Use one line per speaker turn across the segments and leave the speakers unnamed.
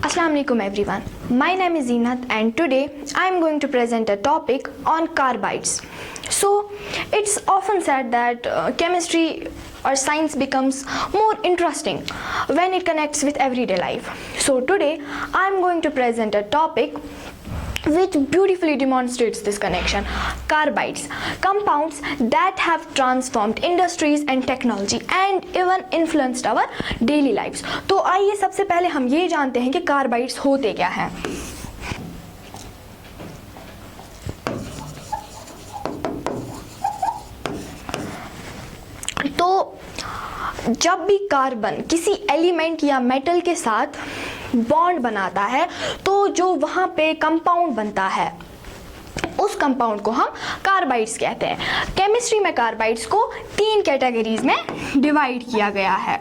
Assalamu alaikum everyone. My name is Zeenat and today I am going to present a topic on carbides. So it's often said that chemistry or science becomes more interesting when it connects with everyday life. So today I am going to present a topic which beautifully demonstrates this connection. Carbides, compounds that have transformed industries and technology and even influenced our daily lives. तो आइए सबसे पहले हम ये जानते हैं कि carbides होते क्या हैं. तो जब भी कार्बन किसी एलिमेंट या मेटल के साथ बॉन्ड बनाता है तो जो वहाँ पे कंपाउंड बनता है उस कंपाउंड को हम कार्बाइड्स कहते हैं. केमिस्ट्री में कार्बाइड्स को 3 कैटेगरीज में डिवाइड किया गया है.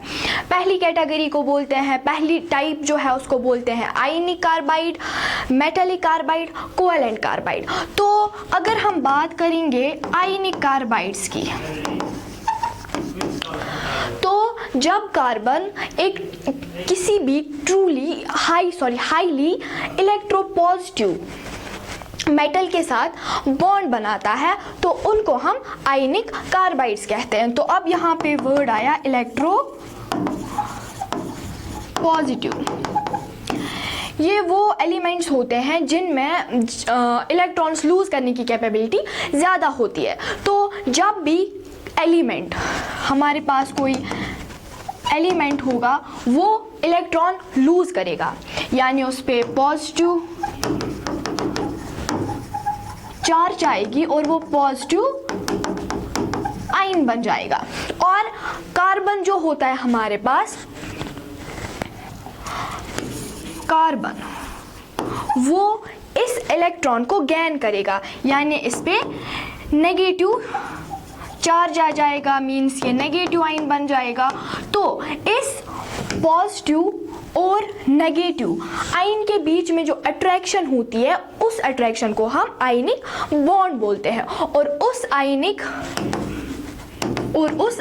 पहली कैटेगरी को बोलते हैं, पहली टाइप जो है उसको बोलते हैं ionic carbide, metallic carbide, covalent carbide. तो अगर हम बात करेंगे आयनिक कार्बाइड्स की, तो जब कार्बन एक किसी भी हाईली इलेक्ट्रोपॉजिटिव मेटल के साथ बॉन्ड बनाता है तो उनको हम आयनिक कार्बाइड्स कहते हैं. तो अब यहाँ पे वर्ड आया इलेक्ट्रो पॉजिटिव. ये वो एलिमेंट्स होते हैं जिनमें इलेक्ट्रॉन्स लूज करने की कैपेबिलिटी ज़्यादा होती है. तो जब भी एलिमेंट, हमारे पास कोई एलिमेंट होगा वो इलेक्ट्रॉन लूज करेगा, यानी उस पर पॉजिटिव चार्ज आएगी और वो पॉजिटिव आयन बन जाएगा. और कार्बन जो होता है हमारे पास, कार्बन वो इस इलेक्ट्रॉन को गेन करेगा, यानी इस पे नेगेटिव चार्ज आ जाएगा, मीन्स ये नेगेटिव आयन बन जाएगा. तो इस पॉजिटिव और नेगेटिव आयन के बीच में जो अट्रैक्शन होती है उस अट्रैक्शन को हम आयनिक बॉन्ड बोलते हैं. और उस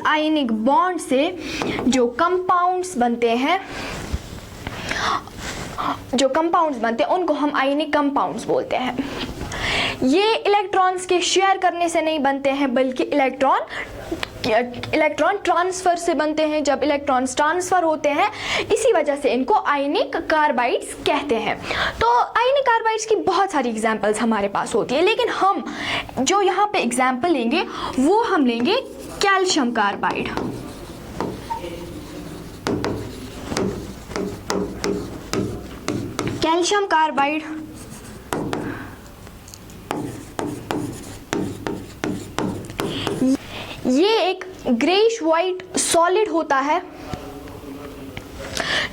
आयनिक बॉन्ड से जो कंपाउंड्स बनते हैं उनको हम आयनिक कंपाउंड्स बोलते हैं. ये इलेक्ट्रॉन्स के शेयर करने से नहीं बनते हैं, बल्कि इलेक्ट्रॉन ट्रांसफर से बनते हैं. जब इलेक्ट्रॉन्स ट्रांसफर होते हैं इसी वजह से इनको आयनिक कार्बाइड्स कहते हैं. तो आयनिक कार्बाइड्स की बहुत सारी एग्जांपल्स हमारे पास होती है, लेकिन हम जो यहाँ पे एग्जांपल लेंगे वो हम लेंगे कैल्शियम कार्बाइड. कैल्शियम कार्बाइड ये एक ग्रेइश वाइट सॉलिड होता है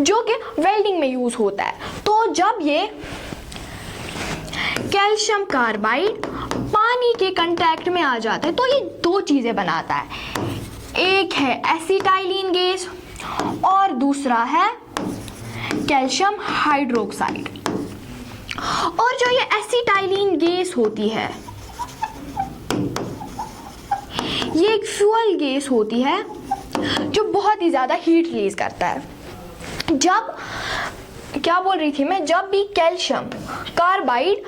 जो कि वेल्डिंग में यूज होता है. तो जब ये कैल्शियम कार्बाइड पानी के कांटेक्ट में आ जाता है तो ये 2 चीजें बनाता है. एक है एसिटाइलिन गैस और दूसरा है कैल्शियम हाइड्रोक्साइड. और जो ये एसिटाइलिन गैस होती है ये एक फ्यूल गैस होती है जो बहुत ही ज़्यादा हीट रिलीज करता है. जब जब भी कैल्शियम कार्बाइड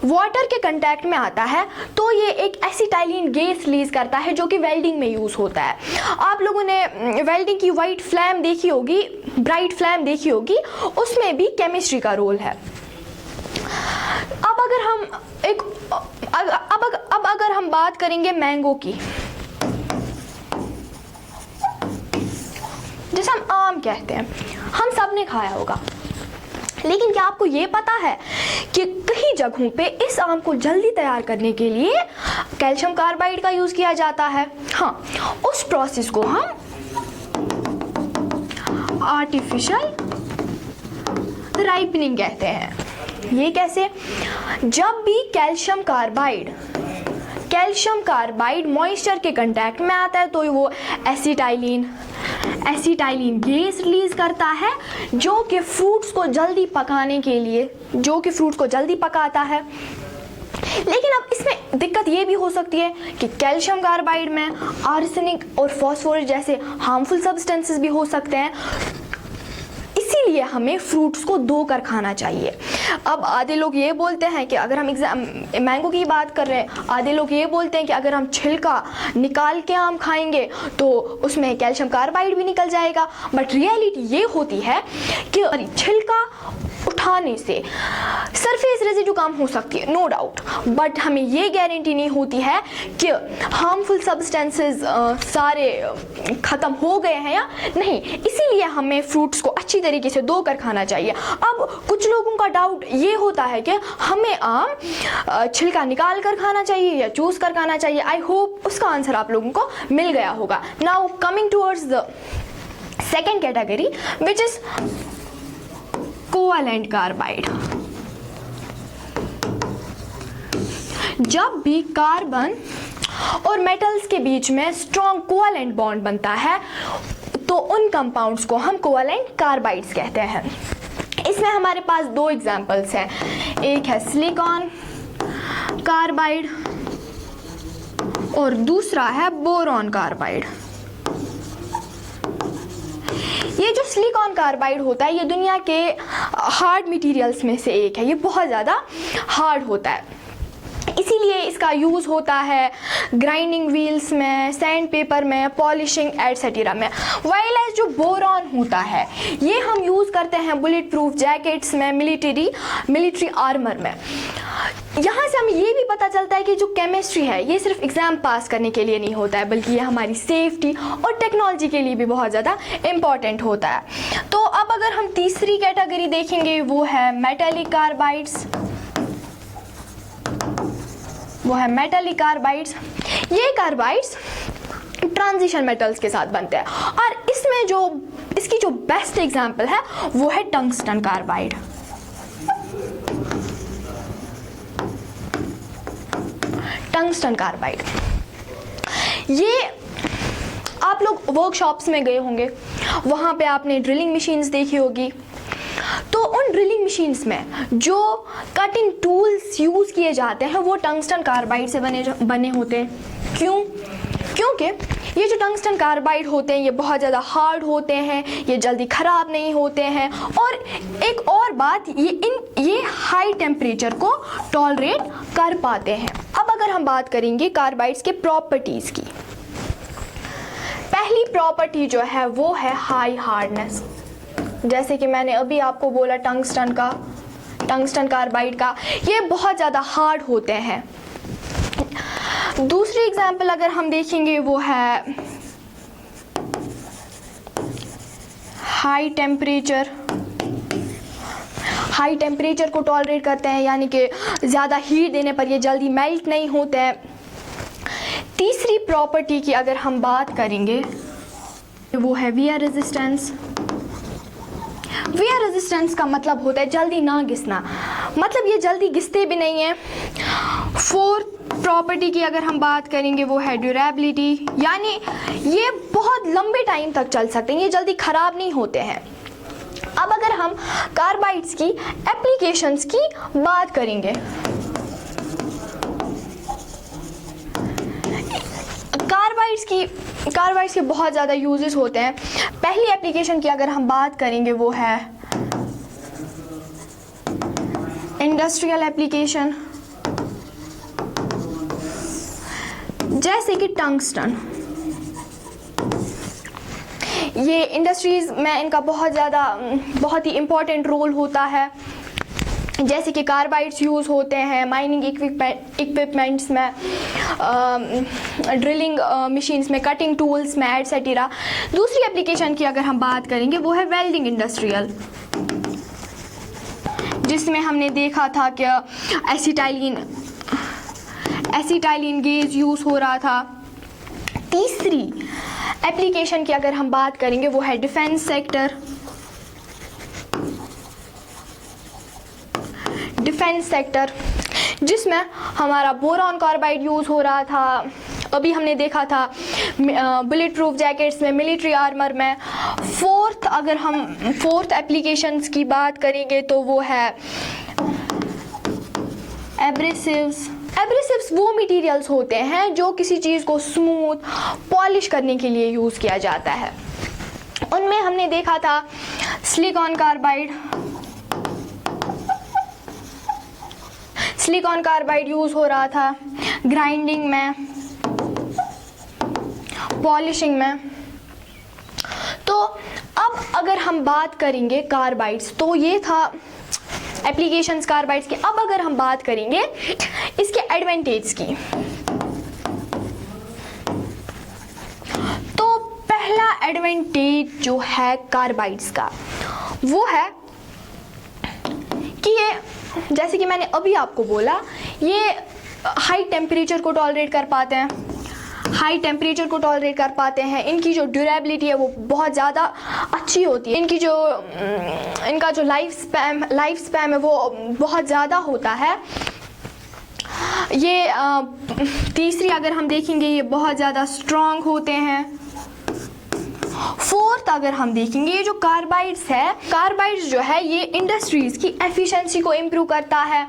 वाटर के कांटेक्ट में आता है तो ये एक एसिटाइलिन गैस रिलीज करता है जो कि वेल्डिंग में यूज़ होता है. आप लोगों ने वेल्डिंग की वाइट फ्लैम देखी होगी, ब्राइट फ्लैम देखी होगी, उसमें भी केमिस्ट्री का रोल है. अब अगर हम बात करेंगे मैंगो की, जैसे हम आम कहते हैं, हम सब ने खाया होगा, लेकिन क्या आपको ये पता है कि कई जगहों पे इस आम को जल्दी तैयार करने के लिए कैल्शियम कार्बाइड का यूज किया जाता है. हाँ, उस प्रोसेस को हम आर्टिफिशियल राइपनिंग कहते हैं. ये कैसे? जब भी कैल्शियम कार्बाइड मॉइस्चर के कांटेक्ट में आता है तो वो एसिटाइलिन गैस रिलीज करता है जो कि फ्रूट्स को जल्दी पकाता है. लेकिन अब इसमें दिक्कत ये भी हो सकती है कि कैल्शियम कार्बाइड में आर्सेनिक और फॉस्फोरस जैसे हार्मफुल सब्सटेंसेस भी हो सकते हैं. इसीलिए हमें फ्रूट्स को धो कर खाना चाहिए। अब आधे लोग ये बोलते हैं कि अगर हम मैंगो की बात कर रहे हैं, आधे लोग ये बोलते हैं कि अगर हम छिलका निकाल के आम खाएंगे तो उसमें कैल्शियम कार्बाइड भी निकल जाएगा। बट रियलिटी ये होती है कि छिलका उठाने से सरफेस रेजिड्यू कम हो सकती है, नो डाउट, बट हमें ये गारंटी नहीं होती है कि हार्मफुल सब्सटेंसेस सारे ख़त्म हो गए हैं या नहीं। इसीलिए हमें फ्रूट्स को अच्छी तरीके से धो कर खाना चाहिए। अब कुछ लोगों का डाउट ये होता है कि हमें आम छिलका निकाल कर खाना चाहिए या चूस कर खाना चाहिए। आई होप उसका आंसर आप लोगों को मिल गया होगा। Now coming towards the second category which is covalent carbide. जब भी कार्बन और मेटल्स के बीच में स्ट्रॉन्ग कोवैलेंट बॉन्ड बनता है तो उन कंपाउंड्स को हम कोवैलेंट कार्बाइड्स कहते हैं। इसमें हमारे पास दो एग्जांपल्स हैं, एक है सिलिकॉन कार्बाइड और दूसरा है बोरॉन कार्बाइड। ये जो सिलिकॉन कार्बाइड होता है ये दुनिया के हार्ड मटेरियल्स में से एक है। ये बहुत ज़्यादा हार्ड होता है, इसीलिए इसका यूज़ होता है ग्राइंडिंग व्हील्स में, सैंड पेपर में, पॉलिशिंग एटसेट्रा में। वाइल एज जो बोरॉन होता है ये हम यूज़ करते हैं बुलेट प्रूफ जैकेट्स में, मिलिट्री आर्मर में। यहाँ से हमें ये भी पता चलता है कि जो केमिस्ट्री है ये सिर्फ एग्ज़ाम पास करने के लिए नहीं होता है, बल्कि ये हमारी सेफ्टी और टेक्नोलॉजी के लिए भी बहुत ज़्यादा इम्पॉर्टेंट होता है। तो अब अगर हम तीसरी कैटेगरी देखेंगे वो है मेटालिक कार्बाइड्स। ये कार्बाइड्स ट्रांजिशन मेटल्स के साथ बनते हैं और इसमें इसकी जो बेस्ट एग्जांपल है वो है टंगस्टन कार्बाइड। टंगस्टन कार्बाइड ये आप लोग वर्कशॉप्स में गए होंगे, वहाँ पे आपने ड्रिलिंग मशीन्स देखी होगी। तो उन ड्रिलिंग मशीन्स में जो कटिंग टूल्स यूज़ किए जाते हैं वो टंगस्टन कार्बाइड से बने होते हैं। क्यों? क्योंकि ये जो टंगस्टन कार्बाइड होते हैं ये बहुत ज़्यादा हार्ड होते हैं, ये जल्दी ख़राब नहीं होते हैं और एक और बात ये हाई टेम्परेचर को टॉलरेट कर पाते हैं। अब अगर हम बात करेंगे कार्बाइड्स के प्रॉपर्टीज़ की, पहली प्रॉपर्टी जो है वो है हाई हार्डनेस। जैसे कि मैंने अभी आपको बोला टंगस्टन कार्बाइड का ये बहुत ज़्यादा हार्ड होते हैं। दूसरी एग्जांपल अगर हम देखेंगे वो है हाई टेम्परेचर को टॉलरेट करते हैं, यानी कि ज़्यादा हीट देने पर ये जल्दी मेल्ट नहीं होते हैं। तीसरी प्रॉपर्टी की अगर हम बात करेंगे वो है वियर रेजिस्टेंस। वियर रेजिस्टेंस का मतलब होता है जल्दी ना घिसना, मतलब ये जल्दी घिसते भी नहीं है। फोर्थ प्रॉपर्टी की अगर हम बात करेंगे वो है ड्यूरेबिलिटी, यानी ये बहुत लंबे टाइम तक चल सकते हैं, ये जल्दी ख़राब नहीं होते हैं। अब अगर हम कार्बाइड्स की एप्लीकेशंस की बात करेंगे, कार्बाइड्स के बहुत ज़्यादा यूजेस होते हैं। पहली एप्लीकेशन की अगर हम बात करेंगे वो है इंडस्ट्रियल एप्लीकेशन, जैसे कि टंगस्टन। ये इंडस्ट्रीज़ में इनका बहुत ही इम्पोर्टेंट रोल होता है। जैसे कि कार्बाइड्स यूज़ होते हैं माइनिंग इक्विपमेंट्स में, ड्रिलिंग मशीन्स में, कटिंग टूल्स में एटसेट्रा। दूसरी एप्लीकेशन की अगर हम बात करेंगे वो है वेल्डिंग इंडस्ट्रियल, जिसमें हमने देखा था कि एसिटाइलिन गेज यूज़ हो रहा था। तीसरी एप्लीकेशन की अगर हम बात करेंगे वो है डिफेंस सेक्टर, जिसमें हमारा बोरॉन कार्बाइड यूज़ हो रहा था। अभी हमने देखा था बुलेट प्रूफ जैकेट्स में, मिलिट्री आर्मर में। फोर्थ एप्लीकेशंस की बात करेंगे तो वो है एब्रेसिव्स वो मटेरियल्स होते हैं जो किसी चीज़ को स्मूथ पॉलिश करने के लिए यूज़ किया जाता है। उनमें हमने देखा था silicon carbide, silicon carbide use हो रहा था ग्राइंडिंग में, पॉलिशिंग में। तो अब अगर हम बात करेंगे कार्बाइड्स, तो ये था एप्लीकेशंस कार्बाइड्स की। अब अगर हम बात करेंगे इसके एडवांटेज की, तो पहला एडवांटेज जो है कार्बाइड्स का वो है कि ये, जैसे कि मैंने अभी आपको बोला, ये हाई टेम्परेचर को टॉलरेट कर पाते हैं, हाई टेम्परेचर को टॉलरेट कर पाते हैं। इनकी जो ड्यूरेबिलिटी है वो बहुत ज़्यादा अच्छी होती है। इनका जो लाइफ स्पैम है वो बहुत ज़्यादा होता है। ये तीसरी अगर हम देखेंगे, ये बहुत ज़्यादा स्ट्रॉन्ग होते हैं। फोर्थ अगर हम देखेंगे, ये जो कार्बाइड्स है, कार्बाइड्स जो है ये इंडस्ट्रीज की एफिशिएंसी को इम्प्रूव करता है।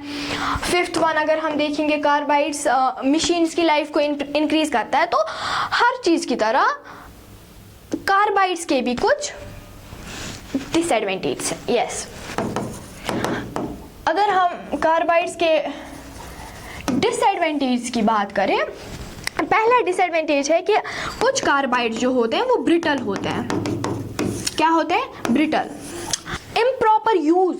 फिफ्थ वन अगर हम देखेंगे, कार्बाइड्स मशीन्स की लाइफ को इंक्रीज करता है। तो हर चीज़ की तरह कार्बाइड्स के भी कुछ डिसएडवांटेज है। यस, अगर हम कार्बाइड्स के डिसएडवांटेज की बात करें, पहला डिसएडवांटेज है कि कुछ कार्बाइड जो होते हैं वो ब्रिटल होते हैं। क्या होते हैं? ब्रिटल। इम्प्रॉपर यूज,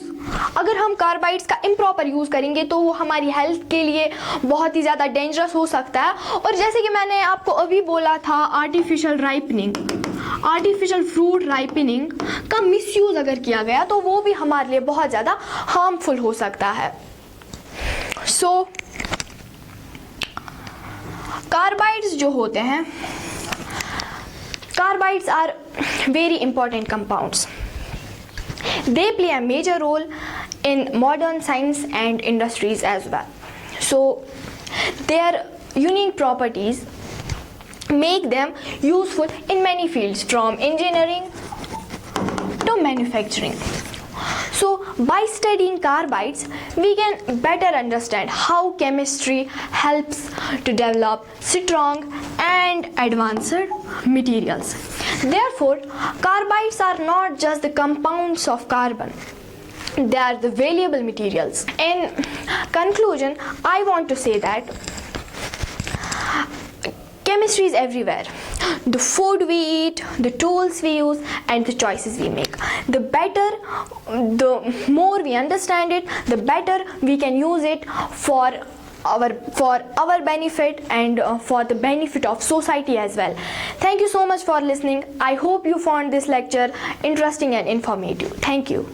अगर हम कार्बाइड्स का इम्प्रॉपर यूज करेंगे तो वो हमारी हेल्थ के लिए बहुत ही ज़्यादा डेंजरस हो सकता है। और जैसे कि मैंने आपको अभी बोला था, artificial ripening, artificial fruit ripening का मिसयूज अगर किया गया तो वो भी हमारे लिए बहुत ज़्यादा हार्मफुल हो सकता है। सो कार्बाइड्स जो होते हैं, carbides are very important compounds. They play a major role in modern science and industries as well. So their unique properties make them useful in many fields, from engineering to manufacturing. So by studying carbides, we can better understand how chemistry helps to develop strong and advanced materials. Therefore, carbides are not just the compounds of carbon. They are the valuable materials. In conclusion, I want to say that chemistry is everywhere. The food we eat, the tools we use, and the choices we make. The more we understand it, the better we can use it for our benefit and for the benefit of society as well. Thank you so much for listening. I hope you found this lecture interesting and informative. Thank you.